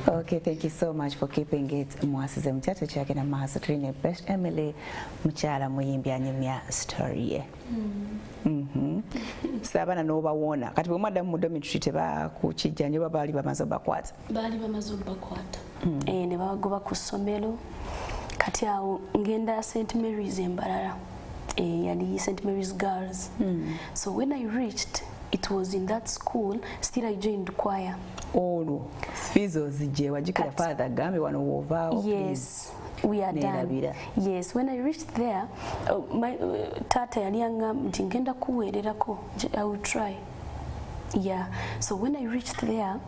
Okay, thank you so much for keeping it. Mwasuze Mutya chake na mahaso tuline best Emily mchala muyimbi anyumya story. Sabana noba wona. Kati bwe madamu mu dormitory teba kukijjanye babali bamazo bakwata. Bali bamazo bakwata. Ne bagoba ku ssomero. Kati awo ngenda St Mary's Embarara. Yali St Mary's Girls. So when I reached, it was in that school, still I joined choir. Oh, Fizo zije wajikira father gambe wano wovao. Yes, we are done. Yes, when I reached there, my tata yalianga ngenda kuwererako. I will try. Yeah. So when I reached there,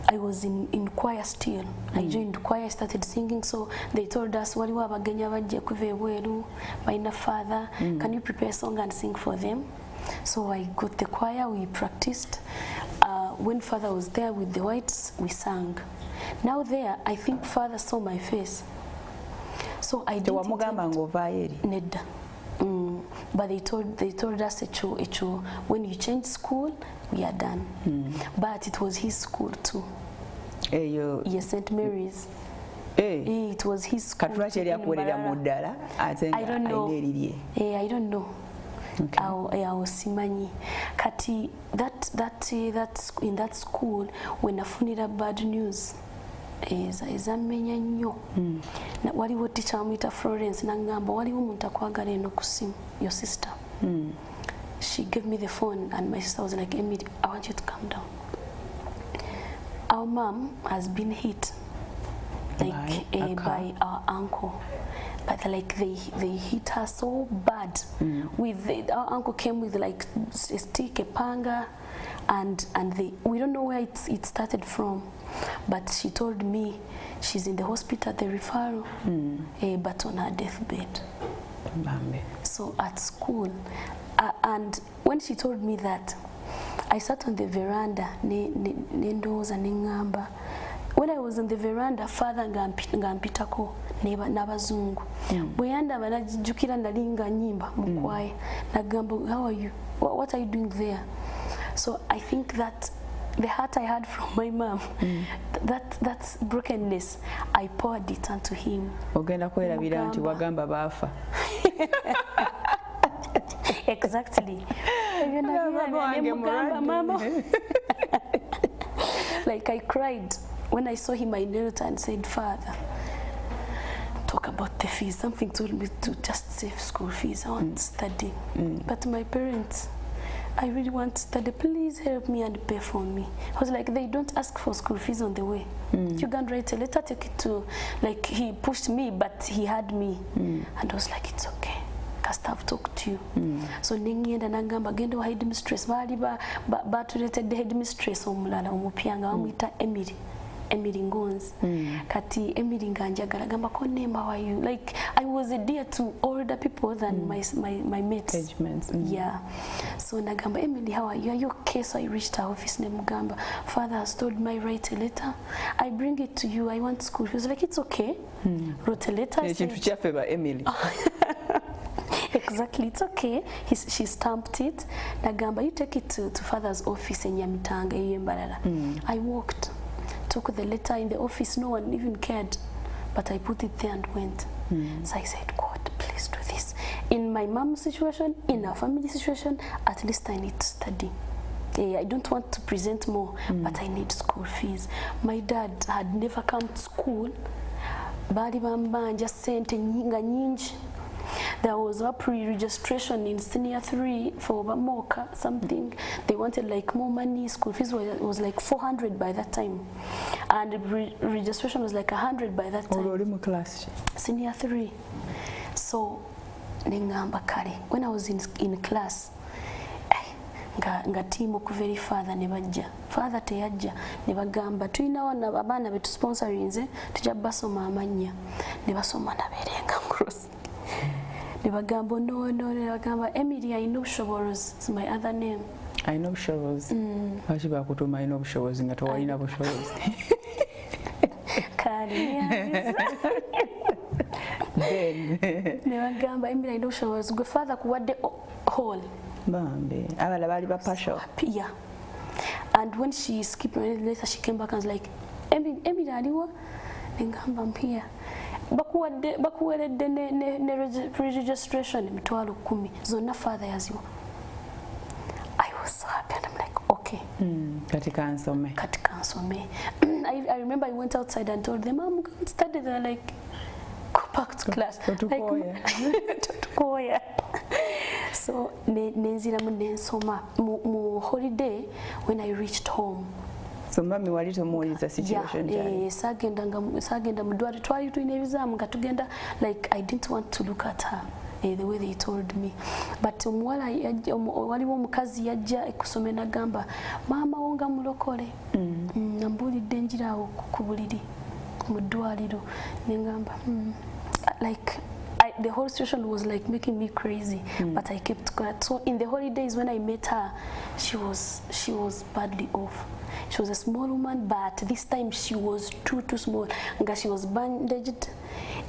I was in choir still. I joined choir, started singing. So they told us, waliwo abagenya bajje kuva ebweru, my father, can you prepare a song and sing for them? So I got the choir, we practiced. When father was there with the whites, we sang. Now there, I think father saw my face. So I didn't Nedda. But they told us when you change school, we are done. But it was his school too. Yes, St. Mary's. It was his school. I don't know. I don't know. Simanyi kati that in that school when afunira bad news ezamenya nnyo waliwo teacher amuyita Florence nangamba waliwo omuntu akwagala eno ku simu, your sister. She gave me the phone and my sister was like, Emily, I want you to come down. Our mom has been hit like by our uncle. But like they hit her so bad. Our uncle came with like a stick, a panga, and we don't know where it started from. But she told me she's in the hospital, the referral, but on her deathbed. So at school, and when she told me that, I sat on the veranda, nendoza nengamba. When I was on the veranda, father ngampitako n'abazungu. Bweyanda banajjukira nalinga nyimba mu choir. Nagamba, how are you? What are you doing there? So I think that the heart I had from my mom, that brokenness, I poured it onto him. Ogenda kwerabira nti wagamba bafa. Exactly. Like I cried. When I saw him, I knelt and said, Father, talk about the fees. Something told me to just save school fees. I want to study. But my parents, I really want to study. Please help me and pay for me. I was like, they don't ask for school fees on the way. You can write a letter, take it to, like he pushed me, but he had me. And I was like, it's okay. I've talked to you. So nengenda nangamba gendo wa headmistress bali batuletedde headmistress omulala omupyanga bamuyita Emily Ngonzi. Kati Emily nganjagala gamba ko nemba wa you. Like I was a dear to older people than my mates. Yeah. So nagamba, Emily, how are you? Are you okay? So I reached her office nemugamba, Father has told me write a letter. I bring it to you. I want school. He was like, it's okay. Wrote a letter. Emily. Exactly, it's okay. She stamped it. Nagamba, you take it to father's office in Nyamitanga, Embarara. I walked, took the letter in the office. No one even cared, but I put it there and went. So I said, God, please do this. In my mom's situation, in our family situation, at least I need to study. I don't want to present more, but I need school fees. My dad had never come to school. Bali bambanja sente nyinga nyingi. There was a pre-registration in senior 3 for Bamoka, something. They wanted like more money. School fees was like 400 by that time. And registration was like 100 by that time. Class. Senior 3. So, when I was in class, nga team okuveri father ne bajja. Father teyajja ne bagamba tulina wana abaana betu sponsorinze tujja basoma amanya ne basoma naberenga cross. Ne bagamba no ne bagamba Emily, I know Showers, it's my other name. I know Showers. Bachi bakutuma I know Showers nga towalina bo Showers. Kali. Then ne bagamba Emily, I know Showers. Go father kuwadde hall. Bambi abala bali ba partial. Yeah. And when she skipped later, she came back and was like, Emily aliwa ngamba mpia bakuweredde ne registration emitwalo 10 zonna father yaziwa. I was so happy and I'm like, okay. Katika nsome. I remember I went outside and told them, I'm going to study there, like, go back to class. Like, so, mu holiday, when I reached home. So, mami walito muliza situation. Yeah, sagenda mudwali twali tuine ebizamu nga tugenda, like, I didn't want to look at her. The way they told me, but waliwo omukazi yajja ekusome nagamba mama wonga mulokole nambulidde njirawo ku buliri mu ddwaliro nengamba like the whole situation was like making me crazy, but I kept quiet. So in the holidays when I met her, she was badly off. She was a small woman, but this time she was too small. Nga she was bandaged,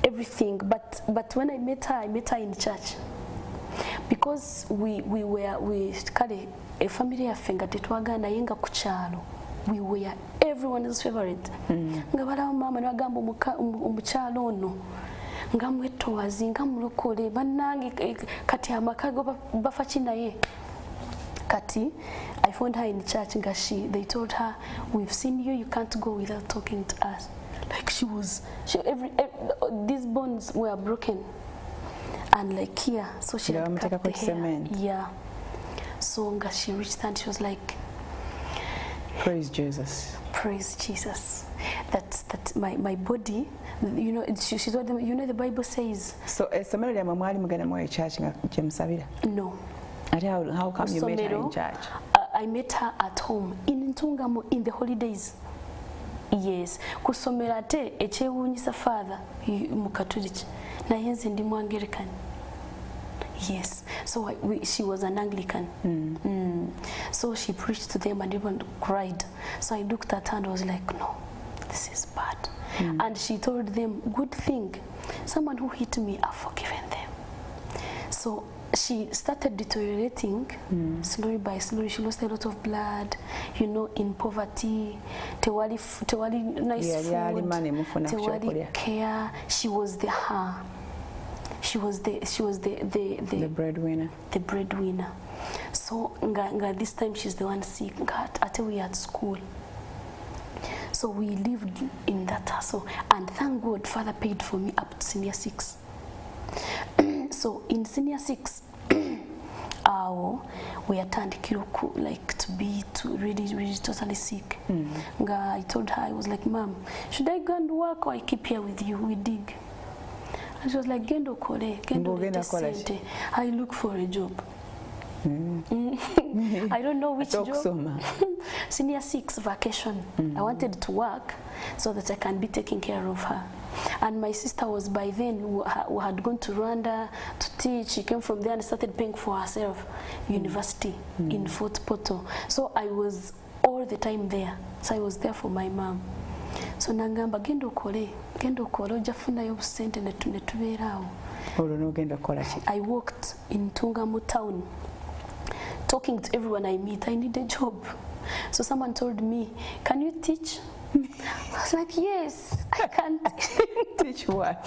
everything. But when I met her in church, because we kale a family yafenga tetwagana yenga kuchalo. We were everyone's favorite. Nga bala mama nagamba omuchalo ono. Nga mwetowazi nga mulokole banange kati amakago bafachina ye. Kati, I found her in church. They told her, "We've seen you. You can't go without talking to us." Like these bones were broken, and like here, so she had cut the hair. Yeah. So she reached and she was like, "Praise Jesus." Praise Jesus. That's my body. You know, she told them. You know, the Bible says. So, somebody am mwali mugenda mu church nga Jemsabira? No. How come you met her in church? I met her at home in Ntungamo in the holidays. Yes. Kusomera te echewunyisa father mu Catholic. Na yenze ndi mu Anglican. Yes. So she was an Anglican. So she preached to them and even cried. So I looked at her and was like, no, this is bad. And she told them, good thing. Someone who hit me, I've forgiven them. So she started deteriorating slowly by slowly. She lost a lot of blood, you know, in poverty. Tewali nice food, tewali care. She was the her. She was the breadwinner. The breadwinner. So nga this time she's the one sick. Ate we at school. So we lived in that hustle, and thank God Father paid for me up to senior 6. So in senior 6, we attended Kiroku, like to be really totally sick. I told her, I was like, Mom, should I go and work or I keep here with you? We dig. And she was like, Gendo kole, Gendo I look for a job. I don't know which job. Senior 6 vacation. I wanted to work so that I can be taking care of her. And my sister was by then who had gone to Rwanda to teach. She came from there and started paying for herself university in Fort Portal. So I was all the time there. So I was there for my mom. So nangamba gendo kole ojafuna yo busente netuberawo. I walked in Ntungamo town talking to everyone I meet. I need a job. So someone told me, can you teach? I was like, yes, I can. Teach what?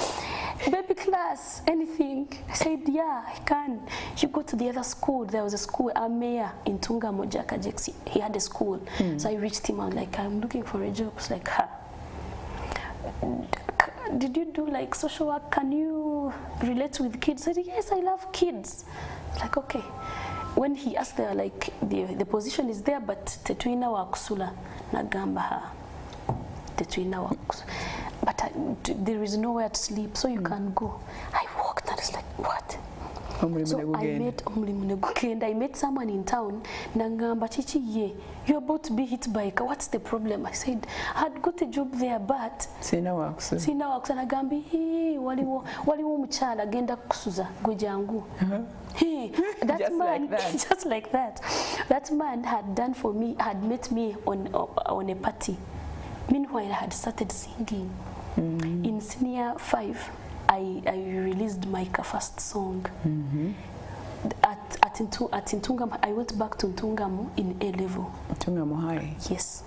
Baby class, anything. I said, yeah, I can. You go to the other school. There was a school, a mayor in Ntungamo, Jaka Jackson. He had a school. So I reached him. I was like, I'm looking for a job. It's like, did you do like social work? Can you relate with kids? I said, yes, I love kids. It's like, okay. When he asked her, like, the position is there, but tetuina wa kusula nagamba ha. Tetuina wa kusula. But there is nowhere to sleep, so you can go. I walked and I was like, what? So I met someone in town. Nangamba chichi ye, you're about to be hit by a car. What's the problem? I said, I had got a job there, but Sina works. Nagambi, hey, waliwo mchala agenda kusuza gojangu. Hey, that man, just like that. That man had done for me, had met me on a party. Meanwhile, I had started singing. In senior 5, I released my first song. At Ntungamo, I went back to Ntungamo in A level. Ntungamo High. Yes.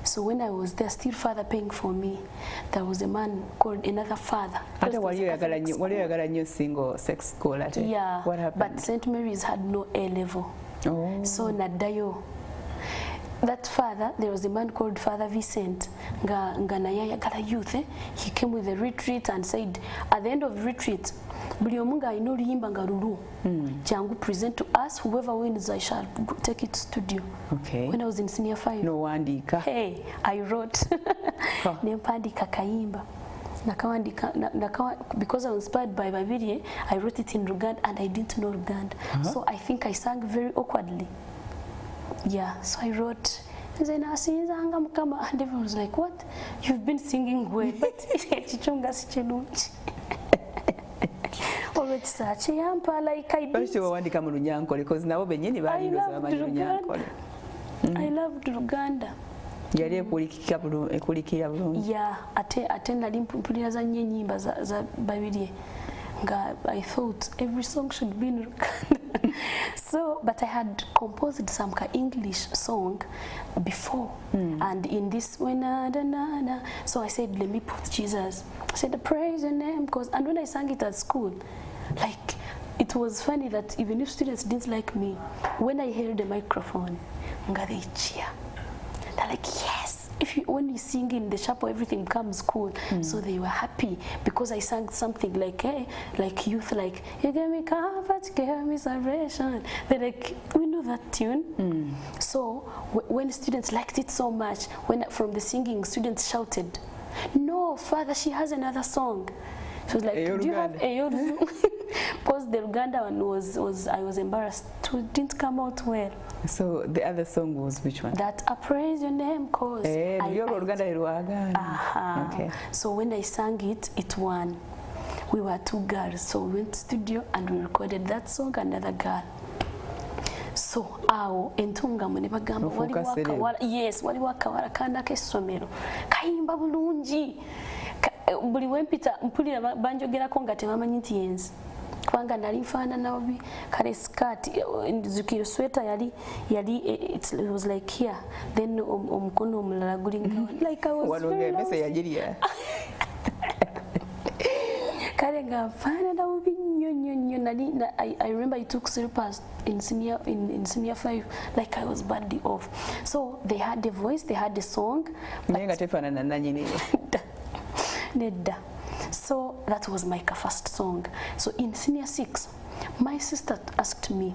So So when I was there, still father paying for me, there was a man called another father. Ate wali oyagala single sex school ate? Yeah. What happened? But St. Mary's had no A level. Oh. So naddayo. That father, there was a man called Father Vincent, nga naye ayagala youth. He came with a retreat and said, at the end of the retreat, buli omu nga alina oluyimba nga lulu, jangu present to us, whoever wins I shall take it to studio. Okay. When I was in senior 5. No wandika. Hey, I wrote. Nempandika kayimba. Because I was inspired by Babirye, I wrote it in Luganda and I didn't know Luganda. So I think I sang very awkwardly. Yeah, so I wrote, and everyone was like, what? You've been singing well, but chichunga sichelunchi. Always such a yampa like I did. Because now I loved Luganda. Yali ekulikira bulungi. Yeah, ate nali mpulira za nyimba za Babirye. I thought every song should be in Luganda. So, but I had composed some English song before, and in this so I said, let me put Jesus. I said, praise your name, and when I sang it at school, like, it was funny that even if students didn't like me, when I held the microphone, they cheer. They're like, yes. When you sing in the chapel, everything becomes cool. So they were happy because I sang something like, hey, like youth, like, you gave me comfort, you gave me salvation. They're like, we know that tune. So when students liked it so much, from the singing, students shouted, no, Father, she has another song. She was like, do you have a because the Luganda one was I was embarrassed. It didn't come out well. So the other song was which one? That I praise your name, cause Okay. So when I sang it, it won. We were 2 girls, so we went to studio and we recorded that song, another girl. So entunga mune bagamba wali wakawala kana kesomero kayimba bulungi buli wempita mpulira banjogerako nga tebamanyi nti yenzi kubanga nali mfaana nabi kale skirt nzukiro sweater yali it was like here, then omukono omulala gulinga like I was very kale nga mfaana nabi nnyo. I remember I took syllabus in senior 5, like I was badly off. So they had the voice, they had the song. So that was my first song. So in senior 6, my sister asked me,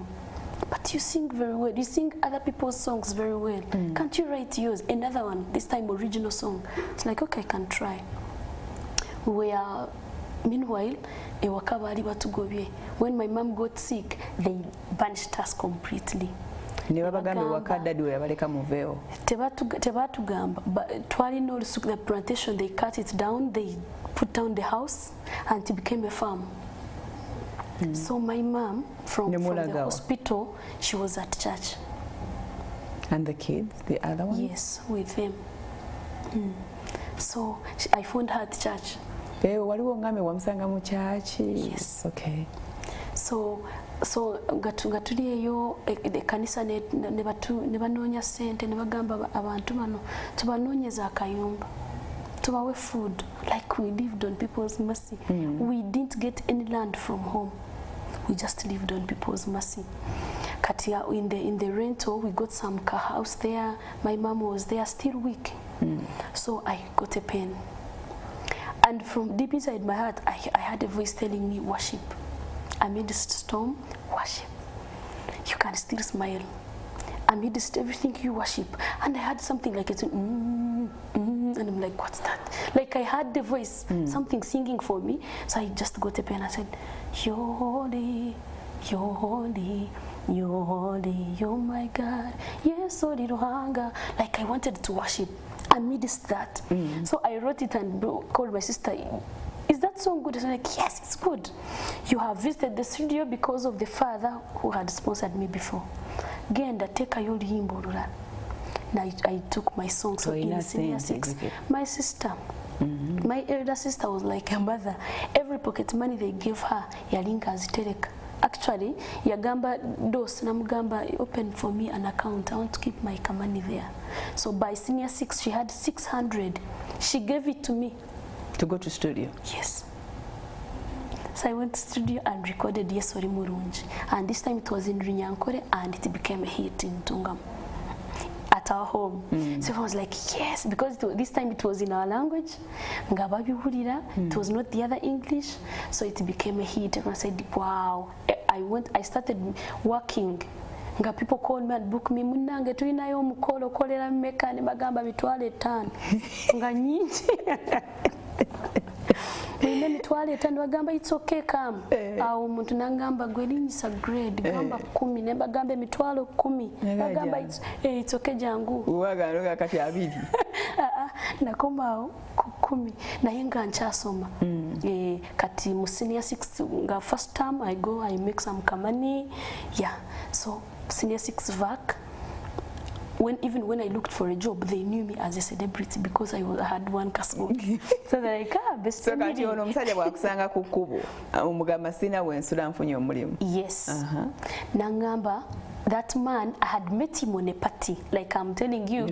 but you sing very well. You sing other people's songs very well. Can't you write yours? Another one, this time original song. It's like, okay, I can try. Meanwhile, when my mom got sick, they banished us completely. The plantation, they cut it down, they put down the house, and it became a farm. So my mom, from the hospital, she was at church. And the kids, the other ones? Yes, with them. So I found her at church. Yes. Okay. So gatuli eyo ekanisa ne banoonya sente ne bagamba abantu bano tubanoonyeza akayumba tubawe food, like we lived on people's mercy. We didn't get any land from home, we just lived on people's mercy. Katia, in the rental, we got some car house there. My mom was there, still weak. So I got a pen, and from deep inside my heart I had a voice telling me, worship. Amidst storm, worship. You can still smile. Amidst everything, you worship. And I had something like it, and I'm like, what's that? Like I heard the voice, something singing for me. So I just got a pen and said, you're holy, you're holy, you're holy, you're my God. Yes, oh little hunger. Like I wanted to worship amidst that. So I wrote it and called my sister. Is that song good? I was like, yes, it's good. You have visited the studio because of the father who had sponsored me before. Genda teka yoli himborura. Now I took my song. So in senior 6, my sister, my elder sister was like a mother. Every pocket money they gave her, yalinka azitereka. actually yagamba dos namugamba open for me an account. I want to keep my money there. So by senior 6 she had 600. She gave it to me to go to studio. Yes. So I went to studio and recorded Yes Ori Murungi, and this time it was in Runyankore and it became a hit in Tungam at our home. So I was like, yes, because this time it was in our language, it was not the other English, so it became a hit. And I said, wow. I started working. People called me and booked me. Munange tuinayo mukolo kolera mmeka ne bagamba mitwale 5 nga nyingi. Nina mitwale 5 bagamba it's okay come. Awo muntu nangamba gwelinyisa grade gamba 10 ne bagamba mitwalo 10. Bagamba it's okay jangu. Uwagaloga kati 2. Nakoma 10 naye nga nkyasoma. Kati mu senior 6 nga first term I go I make some money. Yeah. So senior 6 vac. Even when I looked for a job, they knew me as a celebrity because I had one castle. So they're like, best friend. So kati ono musajja bwakusanga ku kkubo omugamba sina wensula nfunye omulimu. Yes. Nangamba that man, I had met him on a party, like I'm telling you.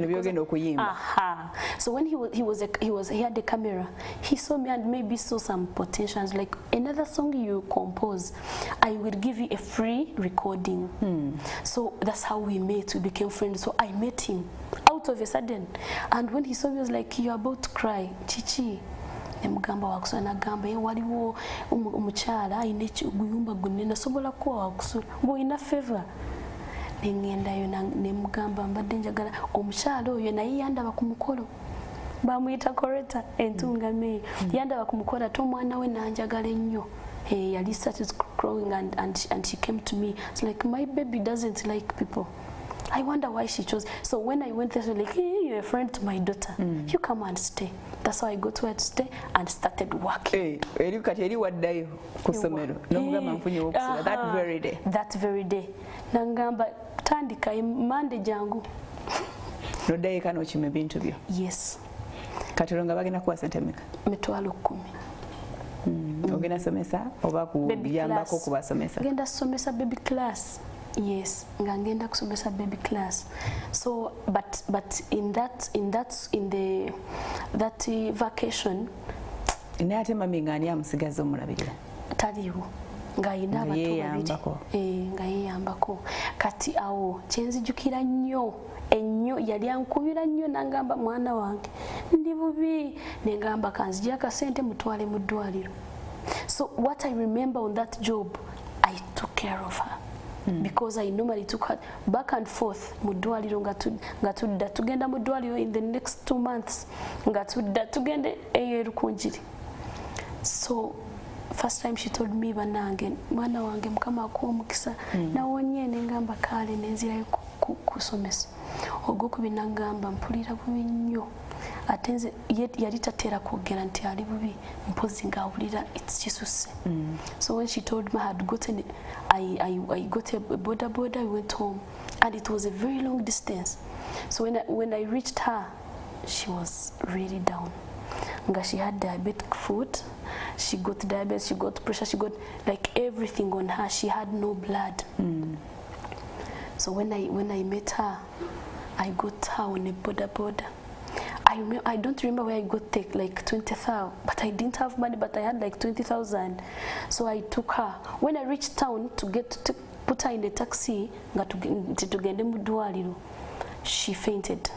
So when he had a camera, he saw me and maybe saw some potentials, like another song you compose, I will give you a free recording. So that's how we met. We became friends. So I met him out of a sudden, and when he saw me, he was like, "You're about to cry, Chichi." Emugamba wakusana gamba ye waliwo omukyala ayina ekiguyumba gunena sobola kuwa wakusula ngo ina favor. Nengenda yo nemugamba mbadde njagala omukyala oyo naye yandaba ku mukolo bamuyita koreta entunga me yandaba ku mukolo ate omwana we nanjagala ennyo. Yali started growing and she came to me. It's like, my baby doesn't like people. I wonder why she chose. So when I went there, she was like, hey, you're a friend to my daughter. You come and stay. That's how I got where to stay and started working. That very day. That very day. Nangamba tandika Monday jangu. No day kano chime bintu byo. Yes. Katironga bagenda kuwa sente meka? Mitwalo 10. Ogenda somesa oba kuyambako kubasomesa? Genda somesa baby class. Yes, ngangenda kusomesa baby class. So but in that vacation inate mami ngani amusigaza omulabirira taliwo ngayina abatu ngayambako kati awo kyenzijukira nnyo ennyo yali ankubira nnyo nangamba mwana wange ndi bubi nengamba kanzija akasente mutwale mu ddwaliro. So what I remember on that job, I took care of her. Because I normally took her back and forth mudwaliro ngatudda tugenda mudwaliro in the next 2 months ngatudda tugende eyerukunjiri. So first time she told me banange mwana wange mukama akuwa omukisa nawonye nengamba kale nenzirayo kusomesa ogwokubi nangamba mpulira bubi nnyo atenze yali tatera kwogera nti ali bubi mpozi ngawulira kisuse. So when she told me I had gotten I got a boda, I went home and it was a very long distance. So when I reached her, she was really down. She had diabetic foot, she got diabetes, she got pressure, she got like everything on her. She had no blood. So when I met her, I got her on a boda. I don't remember where I got like 20,000, but I didn't have money, but I had like 20,000. So I took her. When I reached town to put her in the taxi, she fainted.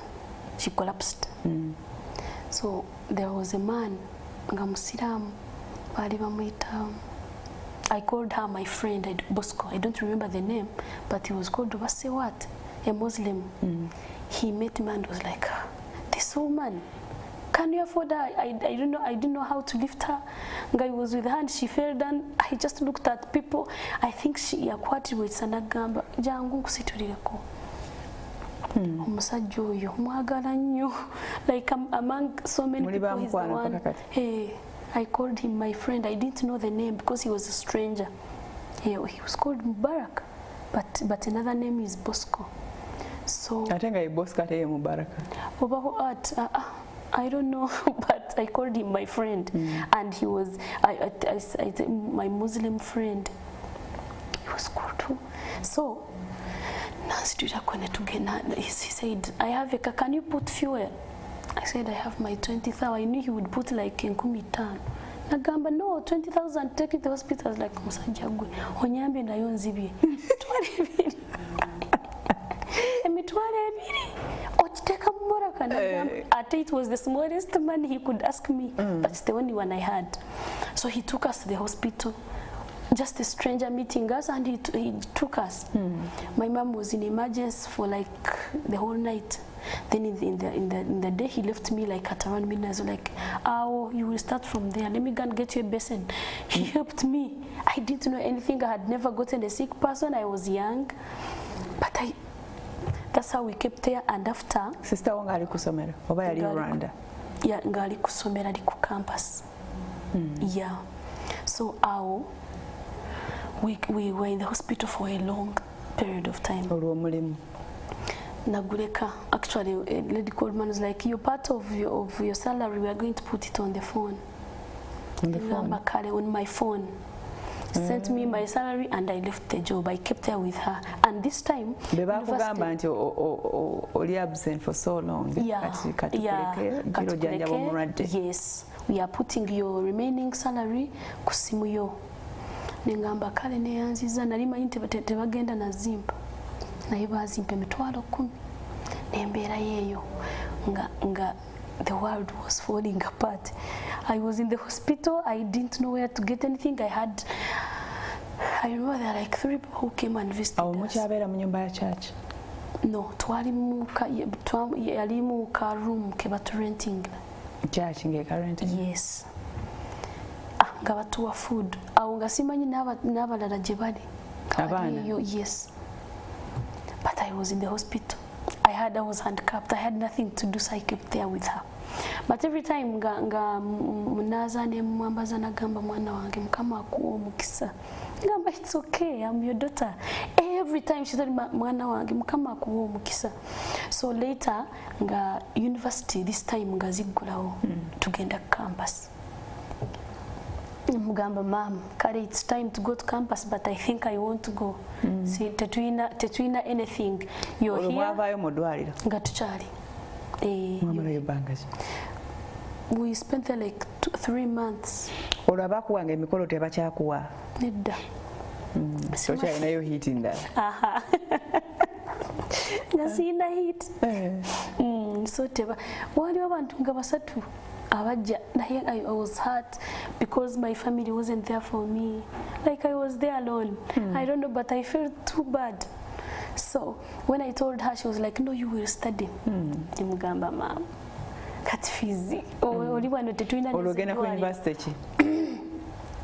She collapsed. So there was a man, I called her my friend, Bosco. I don't remember the name, but he was called Wasewat, a Muslim. He met me and was like, this woman, can you afford her? I didn't know how to lift her. Guy was with her and she fell down. I just looked at people. I think she yakwati with sanagamba jangu kusiturireko. Omusajja oyo mwagala nnyo. Like among so many people, he's the one. Hey, I called him my friend. I didn't know the name because he was a stranger. He was called Mubarak, but another name is Bosco. So I think I Bosco ate Mubarak. I don't know, but I called him my friend, and he was my Muslim friend. He was good too. So he said, I have a car, can you put fuel? I said, I have my 20,000. I knew he would put like Nkumi-5. Nagamba, no, 20,000, take it to the hospital. I was like, Musajjagwe, onyambe nayo nzibye. Twale ebiri. Ochiteka mumoraka. Nagamba, it was the smallest money he could ask me. That's the only one I had. So he took us to the hospital. Just a stranger meeting us, and he took us. My mom was in emergency for like the whole night. Then in the day he left me like at around midnight. I was like, oh, you will start from there. Let me go and get you a basin. He helped me. I didn't know anything. I had never gotten a sick person. I was young, but that's how we kept there. And after sister wangu alikusomera oba yali Rwanda? Yeah, ngali kusomera ali ku campus. Yeah. So we were in the hospital for a long period of time. Naguleka, actually, a lady called man was like, "You're part of your salary. We are going to put it on the phone." On the phone? On my phone. Sent me my salary, and I left the job. I kept there with her, and this time. Only absent for so long. Yes. We are putting your remaining salary kusimuyo. Nengamba kale neyanziza nali manyi tebagenda na zimpa naye bazimpa $10,000 nembera yeyo nga the world was falling apart. I was in the hospital. I didn't know where to get anything. I remember there are like 3 people who came and visited us. Mukyabera mu nyumba ya church? No, twali mu ka room ke batu renting. Church ngeka renting? Yes. Nga batuwa food. Awo nga simanyi n'abalala gye bali. Yes. But I was in the hospital. I was handcuffed. I had nothing to do, so I kept there with her. But every time nga munaza ne mwambaza nagamba mwana wange mukama akuwa omukisa. Ngamba, it's okay, I'm your daughter. Every time she said mwana wange mukama akuwa omukisa. So later nga university, this time nga ziggulawo tugenda campus. Mugamba, mom, Kari, it's time to go to campus, but I think I want to go. See, tetuina anything. You're here. Ngatuchali. We spent there like 3 months. Olabakuwanga emikolo tebakyakuwa? Nedda. So nayo heat in that. Aha. Nasina heat. So teba. Waliwo abantu nga basatu. I was hurt because my family wasn't there for me. Like I was there alone. I don't know, but I felt too bad. So when I told her, she was like, "No, you will study." Mugamba, mom, kat fizi. Oli wano tetuina. Ologenda ku university ki?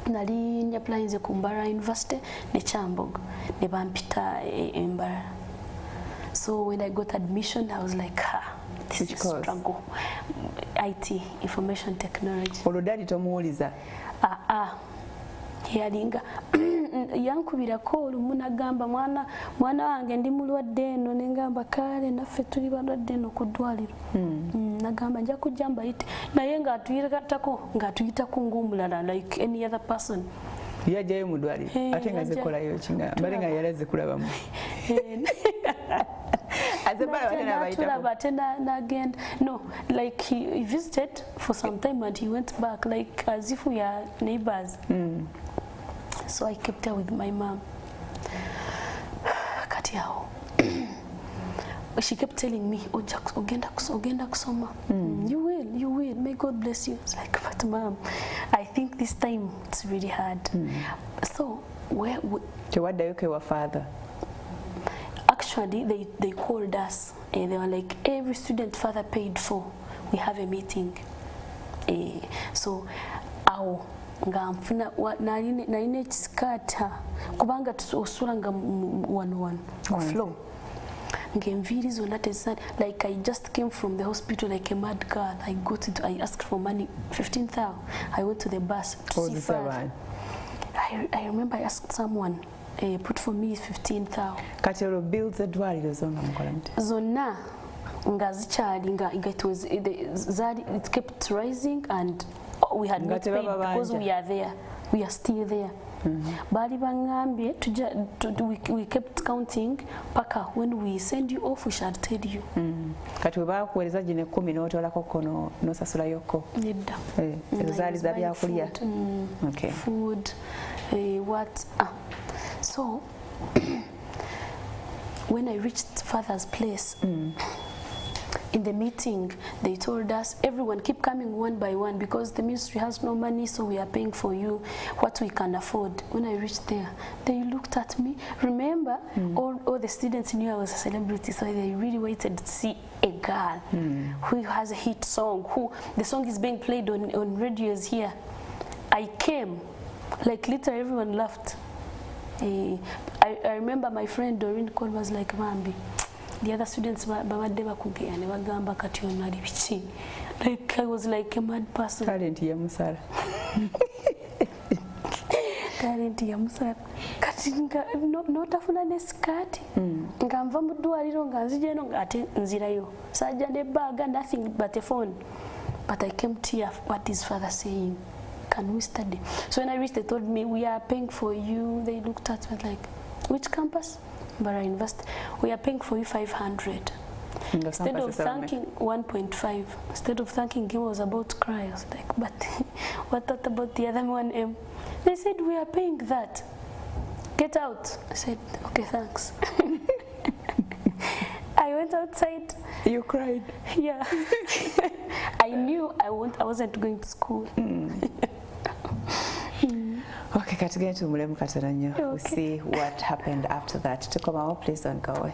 Nali nyapplyinze ku Mbara University ne Kyambogo ne bampita Mbara. So when I got admission, I was like, this is struggle. IT, information technology. Olodali tomuuliza? Yalinga yankubirako olumunagamba mwana wange ndi mulwadde eno nengamba kale naffe tuli balwadde eno ku ddwaliro. Nagamba nja kujja mbayite naye ng'atuyitako ng'omulala like any other person. Yajjayo mu ddwaliro ate nga zikolayo kinga mbale nga yalaze kulabamu. No, like he visited for some time and he went back like as if we are neighbors. So I kept there with my mom. She kept telling me, "Oh, Jack, ogenda kusoma. You will. May God bless you." I was like, "But mom, I think this time it's really hard." So what do you call your father? Actually, they called us and they were like, every student father paid for. We have a meeting. So nga mfuna naline chiskata kubanga osula nga 1-1 flow. Ngemviri zonna tezisana, like I just came from the hospital like a mad girl. I asked for money, 15,000. I went to the bus to see father. I remember I asked someone, put for me 15,000. Katero bills edwaliro zonna mukola mti. Zonna nga zichali nga it kept rising and we had not paid because we are there. We are still there. Bali bangambye we kept counting paka when we send you off we shall tell you. Kati bakuweleza gine 10 n'otolako kono n'osasula yokko. Nedda. Ezaali za byakulya. Okay. Food, what? So when I reached father's place, in the meeting, they told us, everyone keep coming one by one because the ministry has no money, so we are paying for you what we can afford. When I reached there, they looked at me. Remember, all the students knew I was a celebrity, so they really waited to see a girl who has a hit song, who the song is being played on radios here. I came, like literally everyone laughed. I remember my friend Doreen Cole was like, Mambi, the other students babadde bakugea ne bagamba kati onali biki. Like I was like a mad person. Talent ya musala. Talent ya musala. Kati notafuna ne skirt. Nga nva mu ddwaliro nga nzije eno nga ate nzirayo. Sajja ne bag, nothing but a phone. But I came to hear what is father saying. Can we study? So when I reached, they told me, we are paying for you. They looked at me like, which campus? Bara University. We are paying for you 500. Instead of thanking 1.5, instead of thanking him, I was about to cry. I was like, but what about the other 1M? They said, we are paying that. Get out. I said, okay, thanks. I went outside. You cried? Yeah. I knew I wasn't going to school. Okay, Katigeni tumulemu kataranyo. We'll see what happened after that. To come out, please don't go away.